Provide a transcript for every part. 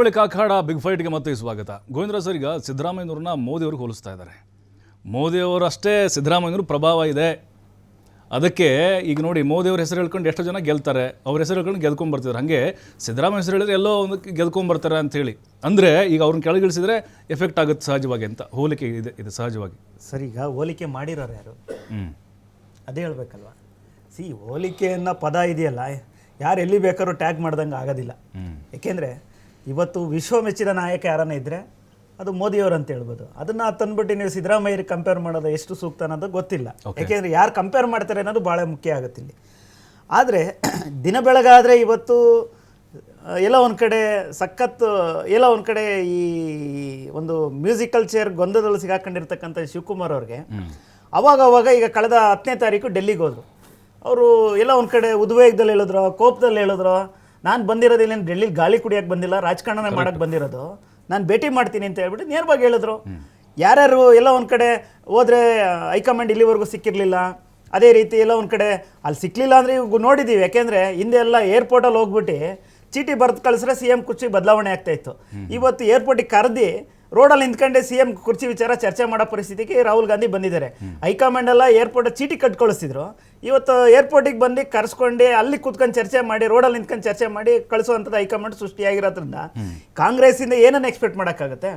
ಬಳಿಕ ಅಖಾಡ ಬಿಗ್ ಫೈಟ್ಗೆ ಮತ್ತೆ ಸ್ವಾಗತ. ಗೋವಿಂದರಾಜ್ ಸರ್, ಈಗ ಸಿದ್ದರಾಮಯ್ಯನವ್ರನ್ನ ಮೋದಿಯವ್ರಿಗೆ ಹೋಲಿಸ್ತಾ ಇದ್ದಾರೆ. ಮೋದಿಯವರಷ್ಟೇ ಸಿದ್ದರಾಮಯ್ಯನವ್ರ ಪ್ರಭಾವ ಇದೆ. ಅದಕ್ಕೆ ಈಗ ನೋಡಿ, ಮೋದಿಯವ್ರ ಹೆಸರು ಹೇಳ್ಕೊಂಡು ಎಷ್ಟೋ ಜನ ಗೆಲ್ತಾರೆ, ಅವ್ರ ಹೆಸರು ಹೇಳ್ಕೊಂಡು ಗೆದ್ಕೊಂಡ್ಬರ್ತಿದ್ದಾರೆ. ಹಾಗೆ ಸಿದ್ದರಾಮಯ್ಯ ಹೆಸರು ಹೇಳಿದ್ರೆ ಎಲ್ಲೋ ಒಂದು ಗೆದ್ಕೊಂಡ್ಬರ್ತಾರೆ ಅಂತೇಳಿ. ಅಂದರೆ ಈಗ ಅವ್ರನ್ನ ಕೆಳಗಿಳಿಸಿದ್ರೆ ಎಫೆಕ್ಟ್ ಆಗುತ್ತೆ ಸಹಜವಾಗಿ ಅಂತ ಹೋಲಿಕೆ ಇದೆ ಸಹಜವಾಗಿ. ಸರ್, ಈಗ ಹೋಲಿಕೆ ಮಾಡಿರೋರು ಯಾರು? ಅದೇ ಹೇಳ್ಬೇಕಲ್ವ. ಹೋಲಿಕೆ ಅನ್ನೋ ಪದ ಇದೆಯಲ್ಲ, ಯಾರು ಎಲ್ಲಿ ಬೇಕಾದ್ರೂ ಟ್ಯಾಗ್ ಮಾಡ್ದಂಗೆ ಆಗೋದಿಲ್ಲ. ಏಕೆಂದರೆ ಇವತ್ತು ವಿಶ್ವಮೆಚ್ಚಿನ ನಾಯಕ ಯಾರನ್ನ ಇದ್ದರೆ ಅದು ಮೋದಿಯವರು ಅಂತ ಹೇಳ್ಬೋದು. ಅದನ್ನು ತಂದ್ಬಿಟ್ಟು ನೀವು ಸಿದ್ದರಾಮಯ್ಯರಿಗೆ ಕಂಪೇರ್ ಮಾಡೋದು ಎಷ್ಟು ಸೂಕ್ತ ಅನ್ನೋದು ಗೊತ್ತಿಲ್ಲ. ಯಾಕೆಂದರೆ ಯಾರು ಕಂಪೇರ್ ಮಾಡ್ತಾರೆ ಅನ್ನೋದು ಭಾಳ ಮುಖ್ಯ ಆಗುತ್ತೆ ಇಲ್ಲಿ. ಆದರೆ ದಿನ ಬೆಳಗಾದರೆ ಇವತ್ತು ಎಲ್ಲ ಒಂದು ಕಡೆ ಸಖತ್ತು, ಎಲ್ಲ ಒಂದು ಕಡೆ ಈ ಒಂದು ಮ್ಯೂಸಿಕಲ್ ಚೇರ್ ಗೊಂದಲದಲ್ಲಿ ಸಿಗಾಕೊಂಡಿರ್ತಕ್ಕಂಥ ಶಿವಕುಮಾರ್ ಅವ್ರಿಗೆ ಅವಾಗ ಈಗ ಕಳೆದ 10ನೇ ತಾರೀಕು ಡೆಲ್ಲಿಗೆ ಹೋದರು. ಅವರು ಎಲ್ಲ ಒಂದು ಕಡೆ ಉದ್ವೇಗದಲ್ಲಿ ಹೇಳಿದ್ರು, ಕೋಪದಲ್ಲಿ ಹೇಳಿದ್ರು, ನಾನು ಬಂದಿರೋದಿಲ್ಲ ಡೆಲ್ಲಿಲಿ ಗಾಳಿ ಕುಡಿಯೋಕ್ಕೆ ಬಂದಿಲ್ಲ, ರಾಜಕಾರಣನೇ ಮಾಡೋಕ್ಕೆ ಬಂದಿರೋದು, ನಾನು ಭೇಟಿ ಮಾಡ್ತೀನಿ ಅಂತ ಹೇಳ್ಬಿಟ್ಟು ನೇರವಾಗಿ ಹೇಳಿದ್ರು. ಯಾರ್ಯಾರು ಎಲ್ಲ ಒಂದು ಕಡೆ ಹೋದರೆ ಹೈಕಮಾಂಡ್ ಇಲ್ಲಿವರೆಗೂ ಸಿಕ್ಕಿರಲಿಲ್ಲ, ಅದೇ ರೀತಿ ಎಲ್ಲ ಒಂದು ಕಡೆ ಅಲ್ಲಿ ಸಿಕ್ಕಲಿಲ್ಲ ಅಂದರೆ ಇವಾಗ ನೋಡಿದ್ದೀವಿ. ಯಾಕೆಂದರೆ ಹಿಂದೆ ಎಲ್ಲ ಏರ್ಪೋರ್ಟಲ್ಲಿ ಹೋಗ್ಬಿಟ್ಟು ಚೀಟಿ ಬರೆದು ಕಳಿಸ್ರೆ CM ಕುರ್ಚಿ ಬದಲಾವಣೆ ಆಗ್ತಾಯಿತ್ತು. ಇವತ್ತು ಏರ್ಪೋರ್ಟಿಗೆ ಕರೆದಿ ರೋಡಲ್ಲಿ ನಿಂತ್ಕೊಂಡೆ CM ಕುರ್ಚಿ ವಿಚಾರ ಚರ್ಚೆ ಮಾಡೋ ಪರಿಸ್ಥಿತಿಗೆ ರಾಹುಲ್ ಗಾಂಧಿ ಬಂದಿದ್ದಾರೆ. ಹೈಕಮಾಂಡ್ ಎಲ್ಲ ಏರ್ಪೋರ್ಟ್ ಚೀಟಿ ಕಟ್ ಕಳಿಸ್ತಿದ್ರು, ಇವತ್ತು ಏರ್ಪೋರ್ಟಿಗೆ ಬಂದು ಕರೆಸ್ಕೊಂಡು ಅಲ್ಲಿ ಕೂತ್ಕೊಂಡು ಚರ್ಚೆ ಮಾಡಿ, ರೋಡಲ್ಲಿ ನಿಂತ್ಕೊಂಡು ಚರ್ಚೆ ಮಾಡಿ ಕಳಿಸುವಂಥದ್ದು ಹೈಕಮಾಂಡ್ ಸೃಷ್ಟಿಯಾಗಿರೋದ್ರಿಂದ ಕಾಂಗ್ರೆಸ್ಸಿಂದ ಏನನ್ನು ಎಕ್ಸ್ಪೆಕ್ಟ್ ಮಾಡೋಕ್ಕಾಗುತ್ತೆ?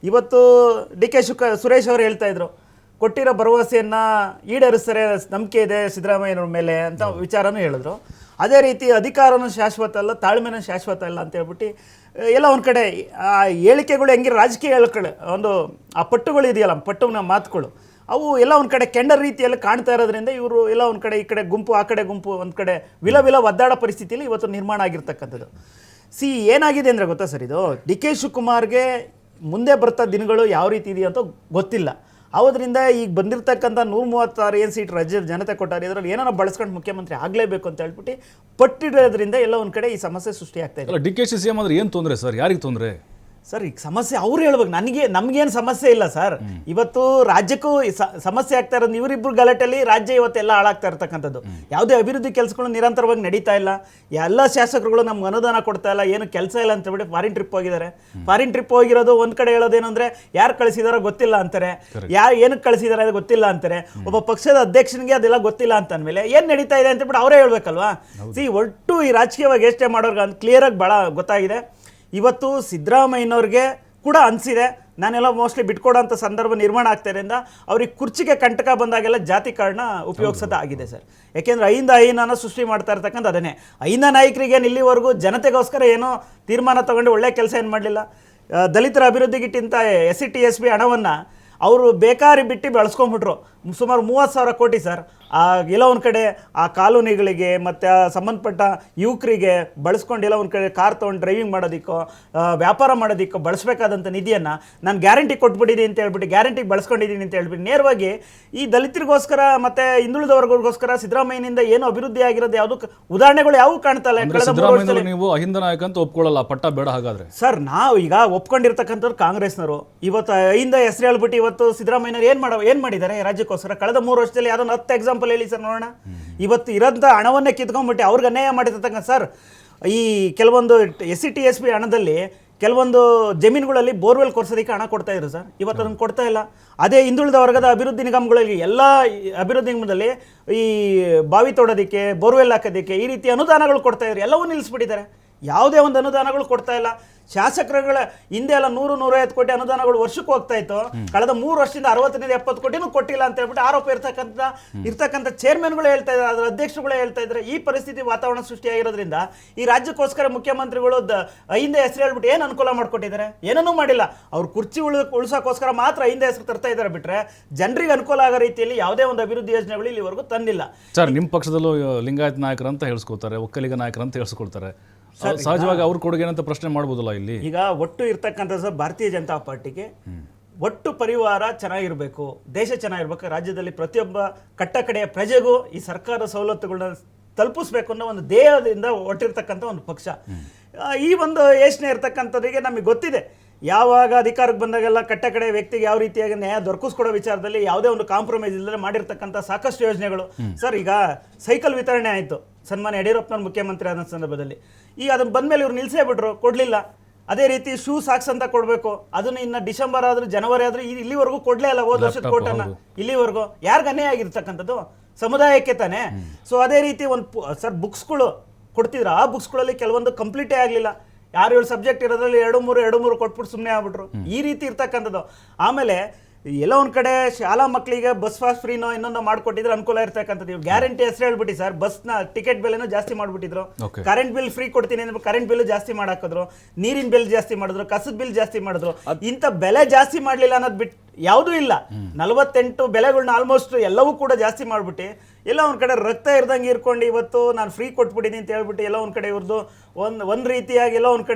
ಇವತ್ತು DK ಸುರೇಶ್ ಅವರು ಹೇಳ್ತಾ ಇದ್ರು, ಕೊಟ್ಟಿರೋ ಭರವಸೆಯನ್ನು ಈಡೇರಿಸ್ತಾರೆ, ನಂಬಿಕೆ ಇದೆ ಸಿದ್ದರಾಮಯ್ಯನವ್ರ ಮೇಲೆ ಅಂತ ವಿಚಾರನೂ ಹೇಳಿದ್ರು. ಅದೇ ರೀತಿ ಅಧಿಕಾರನೂ ಶಾಶ್ವತ ಅಲ್ಲ, ತಾಳ್ಮೆನೂ ಶಾಶ್ವತ ಅಲ್ಲ ಅಂತ ಹೇಳ್ಬಿಟ್ಟು ಎಲ್ಲ ಒಂದು ಕಡೆ ಆ ಹೇಳಿಕೆಗಳು ಹೆಂಗೆ ರಾಜಕೀಯ ಹೇಳ್ಕೊಳ್ಳಿ ಒಂದು ಆ ಪಟ್ಟುಗಳು ಇದೆಯಲ್ಲ, ಪಟ್ಟುನ ಮಾತುಗಳು ಅವು ಎಲ್ಲ ಒಂದು ಕಡೆ ಕೆಂಡರ್ ರೀತಿಯಲ್ಲಿ ಕಾಣ್ತಾ ಇರೋದ್ರಿಂದ ಇವರು ಎಲ್ಲ ಒಂದು ಕಡೆ ಈ ಕಡೆ ಗುಂಪು ಆ ಕಡೆ ಗುಂಪು ಒಂದು ಕಡೆ ವಿಲ ಒದ್ದಾಡೋ ಪರಿಸ್ಥಿತಿಯಲ್ಲಿ ಇವತ್ತು ನಿರ್ಮಾಣ ಆಗಿರ್ತಕ್ಕಂಥದ್ದು. ಏನಾಗಿದೆ ಅಂದರೆ ಗೊತ್ತಾ ಸರ್, ಇದು DK ಶಿವಕುಮಾರ್ಗೆ ಮುಂದೆ ಬರ್ತಾ ದಿನಗಳು ಯಾವ ರೀತಿ ಇದೆಯಾ ಅಂತ ಗೊತ್ತಿಲ್ಲ. ಆದ್ರಿಂದ ಈಗ ಬಂದಿರತಕ್ಕಂಥ 136 ಏನು ಸೀಟ್ ರಾಜ್ಯದ ಜನತೆ ಕೊಟ್ಟಾರೆ, ಇದರಲ್ಲಿ ಏನಾರ ಬಳಸ್ಕೊಂಡು ಮುಖ್ಯಮಂತ್ರಿ ಆಗಲೇಬೇಕು ಅಂತ ಹೇಳ್ಬಿಟ್ಟು ಪಟ್ಟಿಡೋದ್ರಿಂದ ಎಲ್ಲ ಒಂದು ಕಡೆ ಈ ಸಮಸ್ಯೆ ಸೃಷ್ಟಿಯಾಗ್ತಾ ಇದೆ. DK CM ಅಂದ್ರೆ ಏನು ತೊಂದರೆ ಸರ್? ಯಾರಿಗೆ ತೊಂದರೆ ಸರ್? ಈಗ ಸಮಸ್ಯೆ ಅವ್ರು ಹೇಳ್ಬೇಕು, ನಮಗೇನು ಸಮಸ್ಯೆ ಇಲ್ಲ ಸರ್. ಇವತ್ತು ರಾಜ್ಯಕ್ಕೂ ಸಮಸ್ಯೆ ಆಗ್ತಾ ಇರೋದು ಇವರಿಬ್ಬರು ಗಲಾಟೆಯಲ್ಲಿ ರಾಜ್ಯ ಇವತ್ತೆಲ್ಲ ಹಾಳಾಗ್ತಾ ಇರ್ತಕ್ಕಂಥದ್ದು. ಯಾವುದೇ ಅಭಿವೃದ್ಧಿ ಕೆಲಸಗಳು ನಿರಂತರವಾಗಿ ನಡೀತಾ ಇಲ್ಲ. ಎಲ್ಲ ಶಾಸಕರುಗಳು ನಮ್ಗೆ ಅನುದಾನ ಕೊಡ್ತಾ ಇಲ್ಲ, ಏನು ಕೆಲಸ ಇಲ್ಲ ಅಂತ ಹೇಳ್ಬಿಟ್ಟು ಫಾರಿನ್ ಟ್ರಿಪ್ ಹೋಗಿದ್ದಾರೆ. ಫಾರಿನ್ ಟ್ರಿಪ್ ಹೋಗಿರೋದು ಒಂದು ಕಡೆ ಹೇಳೋದೇನು ಅಂದರೆ ಯಾರು ಕಳಿಸಿದಾರೋ ಗೊತ್ತಿಲ್ಲ ಅಂತಾರೆ, ಯಾರು ಏನಕ್ಕೆ ಕಳಿಸಿದಾರೆ ಅದು ಗೊತ್ತಿಲ್ಲ ಅಂತಾರೆ. ಒಬ್ಬ ಪಕ್ಷದ ಅಧ್ಯಕ್ಷನಿಗೆ ಅದೆಲ್ಲ ಗೊತ್ತಿಲ್ಲ ಅಂತ ಅಂದಮೇಲೆ ಏನು ನಡೀತಾ ಇದೆ ಅಂತಬಿಟ್ಟು ಅವರೇ ಹೇಳ್ಬೇಕಲ್ವಾ? ಒಟ್ಟು ಈ ರಾಜಕೀಯವಾಗಿ ಎಷ್ಟೇ ಮಾಡೋರ್ಗೆ ಅಂತ ಕ್ಲಿಯರಾಗಿ ಭಾಳ ಗೊತ್ತಾಗಿದೆ. ಇವತ್ತು ಸಿದ್ದರಾಮಯ್ಯನವ್ರಿಗೆ ಕೂಡ ಅನಿಸಿದೆ, ನಾನೆಲ್ಲ ಮೋಸ್ಟ್ಲಿ ಬಿಟ್ಕೊಡೋಂಥ ಸಂದರ್ಭ ನಿರ್ಮಾಣ ಆಗ್ತಾರಿಂದ ಅವ್ರಿಗೆ ಕುರ್ಚಿಗೆ ಕಂಟಕ ಬಂದಾಗೆಲ್ಲ ಜಾತಿ ಕಾರಣ ಉಪಯೋಗಿಸೋದು ಆಗಿದೆ ಸರ್. ಯಾಕೆಂದರೆ ಅಹಿಂದ ಸೃಷ್ಟಿ ಮಾಡ್ತಾ ಇರ್ತಕ್ಕಂಥ ಅದನ್ನೇ. ಅಹಿಂದ ನಾಯಕರಿಗೆ ಇಲ್ಲಿವರೆಗೂ ಜನತೆಗೋಸ್ಕರ ಏನೋ ತೀರ್ಮಾನ ತಗೊಂಡು ಒಳ್ಳೆ ಕೆಲಸ ಏನು ಮಾಡಲಿಲ್ಲ. ದಲಿತರ ಅಭಿವೃದ್ಧಿಗಿಟ್ಟಿಂತ SC TSP ಹಣವನ್ನು ಅವರು ಬೇಕಾರಿ ಬಿಟ್ಟು ಬೆಳೆಸ್ಕೊಂಡ್ಬಿಟ್ರು. ಸುಮಾರು 30,000 ಕೋಟಿ ಸರ್. ಎಲ್ಲ ಒಂದು ಕಡೆ ಆ ಕಾಲೋನಿಗಳಿಗೆ ಮತ್ತು ಸಂಬಂಧಪಟ್ಟ ಯುವಕರಿಗೆ ಬಳಸ್ಕೊಂಡು ಎಲ್ಲ ಒಂದು ಕಡೆ ಕಾರ್ ತೊಗೊಂಡು ಡ್ರೈವಿಂಗ್ ಮಾಡೋದಕ್ಕೋ ವ್ಯಾಪಾರ ಮಾಡೋದಕ್ಕೋ ಬಳಸಬೇಕಾದಂಥ ನಿಧಿಯನ್ನು ನಾನು ಗ್ಯಾರಂಟಿ ಕೊಟ್ಬಿಟ್ಟಿದ್ದೀನಿ ಅಂತ ಹೇಳ್ಬಿಟ್ಟು ಗ್ಯಾರಂಟಿಗೆ ಬಳಸ್ಕೊಂಡಿದ್ದೀನಿ ಅಂತ ಹೇಳ್ಬಿಟ್ಟು ನೇರವಾಗಿ ಈ ದಲಿತರಿಗೋಸ್ಕರ ಮತ್ತು ಹಿಂದುಳಿದ ವರ್ಗಗಳಿಗೋಸ್ಕರ ಸಿದ್ದರಾಮಯ್ಯನಿಂದ ಏನು ಅಭಿವೃದ್ಧಿ ಆಗಿರೋದು ಯಾವುದು ಉದಾಹರಣೆಗಳು ಯಾವೂ ಕಾಣ್ತಾ ಇಲ್ಲ. ನೀವು ಅಹಿಂದ ನಾಯಕ ಅಂತ ಒಪ್ಕೊಳ್ಳಲ್ಲ, ಪಟ್ಟ ಬೇಡ ಹಾಗಾದ್ರೆ ಸರ್? ನಾವು ಈಗ ಒಪ್ಕೊಂಡಿರ್ತಕ್ಕಂಥವ್ರು ಕಾಂಗ್ರೆಸ್ನವರು. ಇವತ್ತು ಅಹಿಂದ ಹೆಸರು ಹೇಳ್ಬಿಟ್ಟು ಇವತ್ತು ಸಿದ್ದರಾಮಯ್ಯನವ್ರು ಏನು ಮಾಡಿದ್ದಾರೆ ರಾಜ್ಯಕ್ಕೋಸ್ಕರ? ಕಳೆದ 3 ವರ್ಷದಲ್ಲಿ ಯಾವ್ದೊಂದು 10 ಎಕ್ಸಾಂಪಲ್ ಹೇಳಿ ಸರ್ ನೋಡೋಣ. ಇವತ್ತು ಇರೋಂಥ ಹಣವನ್ನೇ ಕಿತ್ಕೊಂಡ್ಬಿಟ್ಟು ಅವ್ರಿಗೆ ಅನ್ಯಾಯ ಮಾಡಿರ್ತಕ್ಕಂಥ ಸರ್. ಈ ಕೆಲವೊಂದು SC TSP ಹಣದಲ್ಲಿ ಕೆಲವೊಂದು ಜಮೀನುಗಳಲ್ಲಿ ಬೋರ್ವೆಲ್ ಕೊರ್ಸೋದಕ್ಕೆ ಹಣ ಕೊಡ್ತಾ ಇದ್ರು ಸರ್, ಇವತ್ತು ಅದನ್ನು ಕೊಡ್ತಾ ಇಲ್ಲ. ಅದೇ ಹಿಂದುಳಿದ ವರ್ಗದ ಅಭಿವೃದ್ಧಿ ನಿಗಮಗಳಲ್ಲಿ ಎಲ್ಲ ಅಭಿವೃದ್ಧಿ ನಿಗಮದಲ್ಲಿ ಈ ಬಾವಿ ತೋಡೋದಕ್ಕೆ, ಬೋರ್ವೆಲ್ ಹಾಕೋದಕ್ಕೆ ಈ ರೀತಿ ಅನುದಾನಗಳು ಕೊಡ್ತಾ ಇದ್ರು, ಎಲ್ಲವೂ ನಿಲ್ಲಿಸ್ಬಿಟ್ಟಿದ್ದಾರೆ. ಯಾವುದೇ ಒಂದು ಅನುದಾನಗಳು ಕೊಡ್ತಾ ಇಲ್ಲ. ಶಾಸಕರುಗಳ ಹಿಂದೆ ಎಲ್ಲ 100-150 ಕೋಟಿ ಅನುದಾನಗಳು ವರ್ಷಕ್ಕೆ ಹೋಗ್ತಾ ಇತ್ತು. ಕಳೆದ 3 ವರ್ಷದಿಂದ 60-70 ಕೋಟಿನೂ ಕೊಟ್ಟಿಲ್ಲ ಅಂತ ಹೇಳ್ಬಿಟ್ಟು ಆರೋಪ ಇರ್ತಕ್ಕಂಥ ಚೇರ್ಮನ್ಗಳು ಹೇಳ್ತಾ ಇದ್ದಾರೆ, ಅದರ ಅಧ್ಯಕ್ಷರುಗಳೇ ಹೇಳ್ತಾ ಇದ್ದಾರೆ. ಈ ಪರಿಸ್ಥಿತಿ ವಾತಾವರಣ ಸೃಷ್ಟಿಯಾಗಿರೋದ್ರಿಂದ ಈ ರಾಜ್ಯಕ್ಕೋಸ್ಕರ ಮುಖ್ಯಮಂತ್ರಿಗಳು ಹಿಂದೆ ಹೆಸರು ಹೇಳ್ಬಿಟ್ಟು ಏನು ಅನುಕೂಲ ಮಾಡಿಕೊಟ್ಟಿದ್ದಾರೆ? ಏನನ್ನೂ ಮಾಡಿಲ್ಲ. ಅವ್ರು ಕುರ್ಚಿ ಉಳಿಸೋಕ್ಕೋಸ್ಕರ ಮಾತ್ರ ಹಿಂದೆ ಹೆಸರು ತರ್ತಾ ಇದ್ದಾರೆ ಬಿಟ್ರೆ ಜನರಿಗೆ ಅನುಕೂಲ ಆಗೋ ರೀತಿಯಲ್ಲಿ ಯಾವುದೇ ಒಂದು ಅಭಿವೃದ್ಧಿ ಯೋಜನೆಗಳು ಇಲ್ಲಿವರೆಗೂ ತಂದಿಲ್ಲ. ಸರ್, ನಿಮ್ಮ ಪಕ್ಷದಲ್ಲೂ ಲಿಂಗಾಯತ್ ನಾಯಕರಂತ ಹೇಳ್ಸ್ಕೊಳ್ತಾರೆ, ಒಕ್ಕಲಿಗ ನಾಯಕರಂತ ಹೇಳ್ಸ್ಕೊಳ್ತಾರೆ. ಸಹಜವಾಗಿ ಅವ್ರ ಕೊಡುಗೆ ಏನಂತ ಪ್ರಶ್ನೆ ಮಾಡ್ಬೋದಲ್ಲ ಇಲ್ಲಿ. ಈಗ ಒಟ್ಟು ಇರ್ತಕ್ಕಂಥ ಸರ್ ಭಾರತೀಯ ಜನತಾ ಪಾರ್ಟಿಗೆ ಒಟ್ಟು ಪರಿವಾರ ಚೆನ್ನಾಗಿರ್ಬೇಕು, ದೇಶ ಚೆನ್ನಾಗಿರ್ಬೇಕು, ರಾಜ್ಯದಲ್ಲಿ ಪ್ರತಿಯೊಬ್ಬ ಕಟ್ಟಕಡೆಯ ಪ್ರಜೆಗೂ ಈ ಸರ್ಕಾರದ ಸವಲತ್ತುಗಳನ್ನ ತಲುಪಿಸ್ಬೇಕು ಅನ್ನೋ ಒಂದು ದೇಹದಿಂದ ಒಟ್ಟಿರ್ತಕ್ಕಂಥ ಒಂದು ಪಕ್ಷ. ಈ ಒಂದು ಯೋಚನೆ ಇರ್ತಕ್ಕಂಥದ್ರಿಗೆ ನಮಗೆ ಗೊತ್ತಿದೆ. ಯಾವಾಗ ಅಧಿಕಾರಕ್ಕೆ ಬಂದಾಗೆಲ್ಲ ಕಟ್ಟಕಡೆ ವ್ಯಕ್ತಿಗೆ ಯಾವ ರೀತಿಯಾಗಿ ನ್ಯಾಯ ದೊರಕಿಸ್ಕೊಡೋ ವಿಚಾರದಲ್ಲಿ ಯಾವುದೇ ಒಂದು ಕಾಂಪ್ರಮೈಸ್ ಇಲ್ಲದೆ ಮಾಡಿರ್ತಕ್ಕಂಥ ಸಾಕಷ್ಟು ಯೋಜನೆಗಳು ಸರ್. ಈಗ ಸೈಕಲ್ ವಿತರಣೆ ಆಯಿತು ಸನ್ಮಾನ್ಯ ಯಡಿಯೂರಪ್ಪನವ್ರು ಮುಖ್ಯಮಂತ್ರಿ ಆದ ಸಂದರ್ಭದಲ್ಲಿ. ಈಗ ಅದನ್ನು ಬಂದಮೇಲೆ ಇವ್ರು ನಿಲ್ಲಿಸೇ ಬಿಟ್ರು, ಕೊಡಲಿಲ್ಲ. ಅದೇ ರೀತಿ ಶೂ ಸಾಕ್ಸ್ ಅಂತ ಕೊಡಬೇಕು, ಅದನ್ನ ಇನ್ನು ಡಿಸೆಂಬರ್ ಆದ್ರೂ ಜನವರಿ ಆದ್ರೂ ಇಲ್ಲಿವರೆಗೂ ಕೊಡ್ಲೇ ಇಲ್ಲ. ಹೋದ ವರ್ಷದ ಕೋಟನ್ನ ಇಲ್ಲಿವರೆಗೂ ಯಾರಿಗೆ ಅನ್ಯಾಯ ಆಗಿರ್ತಕ್ಕಂಥದ್ದು? ಸಮುದಾಯಕ್ಕೆ ತಾನೆ. ಸೊ ಅದೇ ರೀತಿ ಒಂದು ಸರ್ ಬುಕ್ಸ್ಗಳು ಕೊಡ್ತಿದ್ರು, ಆ ಬುಕ್ಸ್ಗಳಲ್ಲಿ ಕೆಲವೊಂದು ಕಂಪ್ಲೀಟೇ ಆಗಲಿಲ್ಲ. 6-7 ಸಬ್ಜೆಕ್ಟ್ ಇರೋದ್ರಲ್ಲಿ 2-3 ಕೊಟ್ಬಿಟ್ಟು ಸುಮ್ಮನೆ ಆಗ್ಬಿಟ್ರು. ಈ ರೀತಿ ಇರ್ತಕ್ಕಂಥದ್ದು. ಆಮೇಲೆ ಎಲ್ಲೋ ಒಂದ್ ಕಡೆ ಶಾಲಾ ಮಕ್ಕಳಿಗೆ ಬಸ್ ಪಾಸ್ ಫ್ರೀನೋ ಇನ್ನೊಂದು ಮಾಡ್ಕೊಟ್ಟಿದ್ರೆ ಅನುಕೂಲ ಇರ್ತಕ್ಕಂಥದ್ದು. ಗ್ಯಾರಂಟಿ ಹೆಸರು ಹೇಳ್ಬಿಟ್ಟು ಸರ್ ಬಸ್ನ ಟಿಕೆಟ್ ಬೆಲೆನೂ ಜಾಸ್ತಿ ಮಾಡ್ಬಿಟ್ಟಿದ್ರು. ಕರೆಂಟ್ ಬಿಲ್ ಫ್ರೀ ಕೊಡ್ತೀನಿ ಅಂದ್ರೆ ಕರೆಂಟ್ ಬಿಲ್ ಜಾಸ್ತಿ ಮಾಡಾಕಿದ್ರು, ನೀರಿನ ಬಿಲ್ ಜಾಸ್ತಿ ಮಾಡಿದ್ರು, ಕಸದ ಬಿಲ್ ಜಾಸ್ತಿ ಮಾಡಿದ್ರು. ಇಂಥ ಬೆಲೆ ಜಾಸ್ತಿ ಮಾಡ್ಲಿಲ್ಲ ಅನ್ನೋದು ಬಿಟ್ಟು ಯಾವುದೂ ಇಲ್ಲ. 48 ಬೆಲೆಗಳನ್ನ ಆಲ್ಮೋಸ್ಟ್ ಎಲ್ಲವೂ ಕೂಡ ಜಾಸ್ತಿ ಮಾಡ್ಬಿಟ್ಟು ಎಲ್ಲ ಒಂದ್ ಕಡೆ ರಕ್ತ ಇರ್ದಂಗೆ ಇರ್ಕೊಂಡು ಇವತ್ತು ನಾನು ಫ್ರೀ ಕೊಟ್ಬಿಟ್ಟಿನಿ ಅಂತ ಹೇಳ್ಬಿಟ್ಟು ಎಲ್ಲ ಒಂದ್ ಕಡೆ ಇವ್ರದ್ದು ಒಂದ್ ರೀತಿಯಾಗಿ ಎಲ್ಲ ಒಂದ್ ಕಡೆ